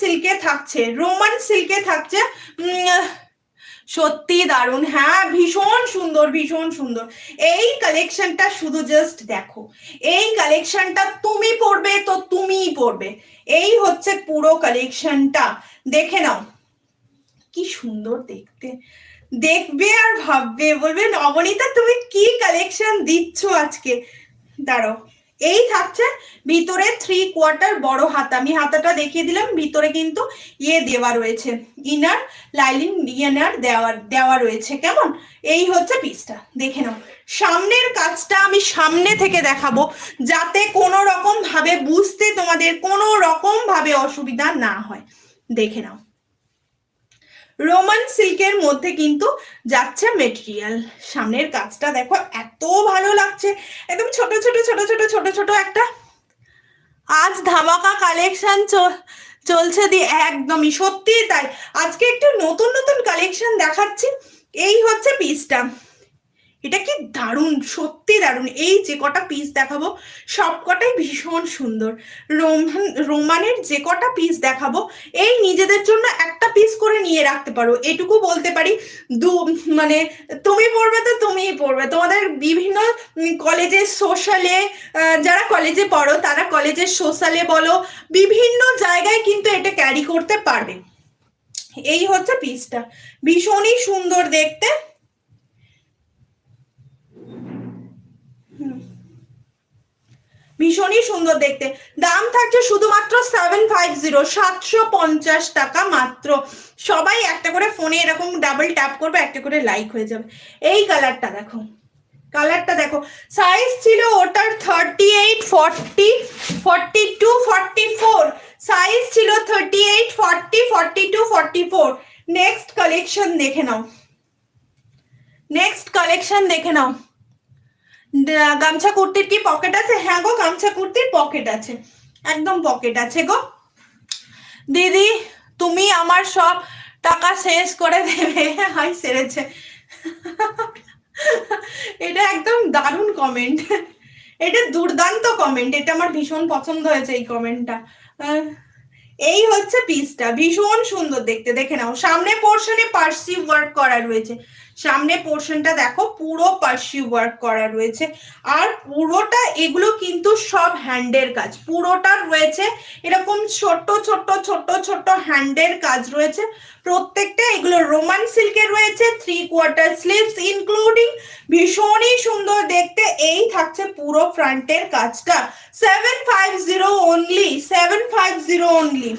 সিল্কে থাকছে, রোমান সিল্কে থাকছে। সত্যি দারুণ, হ্যাঁ ভীষণ সুন্দর, ভীষণ সুন্দর। এই কালেকশনটা শুধু জাস্ট দেখো, এই কালেকশনটা তুমি পরবে তো তুমিই পরবে। এই হচ্ছে পুরো কালেকশনটা, দেখে নাও কি সুন্দর দেখতে। দেখবে আর ভাববে, বলবে নবনীতা তুমি কি কালেকশন দিচ্ছ আজকে। দাঁড়াও, এই থাকছে ভিতরে 3/4 বড় হাতা, আমি হাতাটা দেখিয়ে দিলাম। ভিতরে কিন্তু ইয়ে দেওয়া রয়েছে, ইনার লাইলিং ইনার দেওয়া রয়েছে। কেমন, এই হচ্ছে পিসটা, দেখে নাও। সামনের কাজটা আমি সামনে থেকে দেখাবো, যাতে কোনো রকম ভাবে বুঝতে তোমাদের কোনো রকম ভাবে অসুবিধা না হয়। দেখে নাও, রোমান সিল্কের মধ্যে কিন্তু যাচ্ছে মেটেরিয়াল। সামনের কাজটা দেখো, এত ভালো লাগছে, একদম ছোট ছোট ছোট ছোট ছোট ছোট একটা আজ ধামাকা কালেকশন চলছে দিয়ে, একদমই সত্যি তাই। আজকে একটু নতুন নতুন কালেকশন দেখাচ্ছি। এই হচ্ছে পিসটা, এটা কি দারুণ, সত্যি দারুণ। এই যে কটা পিস দেখাবো সব কটাই ভীষণ সুন্দর। রোমানের যে কটা পিস দেখাবো, এই নিজেদের জন্য একটা পিস করে নিয়ে রাখতে পারো, এটুকু বলতে পারি। মানে তুমি পড়বে তো তুমিই পড়বে, তোমাদের বিভিন্ন কলেজে সোশ্যালে, যারা কলেজে পড়ো তারা কলেজের সোশ্যালে বলো, বিভিন্ন জায়গায় কিন্তু এটা ক্যারি করতে পারবে। এই হচ্ছে পিসটা, ভীষণই সুন্দর দেখতে, ভীষণই সুন্দর দেখতে। দাম থাকছে শুধুমাত্র 750, 750 টাকা মাত্র। সবাই একটা করে ফোনে এরকম ডাবল ট্যাপ করবে, একটা করে লাইক হয়ে যাবে। এই কালারটা দেখো, কালারটা দেখো। সাইজ ছিল ওটার 38, 40, 42, 44। সাইজ ছিল 38, 40, 42, 44। নেক্সট কালেকশন দেখে নাও, নেক্সট কালেকশন দেখে নাও। গামছা কুর্তির কি পকেট আছে? হ্যাঁ গো, গামছা কুর্তির পকেট আছে, একদম পকেট আছে গো। দিদি তুমি আমার সব টাকা শেষ করে দেবে। হাই সেরেছে, এটা একদম দারুণ কমেন্ট, এটা দুর্দান্ত কমেন্ট, এটা আমার ভীষণ পছন্দ হয়েছে এই কমেন্টটা। এই হচ্ছে পিসটা, ভীষণ সুন্দর দেখতে, দেখে নাও। সামনে পোর্শনে পার্সি ওয়ার্ক করা রয়েছে, সামনে পোর্শনটা দেখো পুরো পার্সি ওয়ার্ক করা রয়েছে। আর পুরোটা এগুলো কিন্তু সব হ্যান্ডের কাজ, পুরোটা রয়েছে এরকম ছোট ছোট ছোট ছোট হ্যান্ডের কাজ রয়েছে প্রত্যেকটা। এগুলো রোমান সিল্কের রয়েছে, 3/4 স্লিভস ইনক্লুডিং, ভীষণই সুন্দর দেখতে। এই থাকছে পুরো ফ্রন্টের কাজটা, 750 অনলি, 750 অনলি।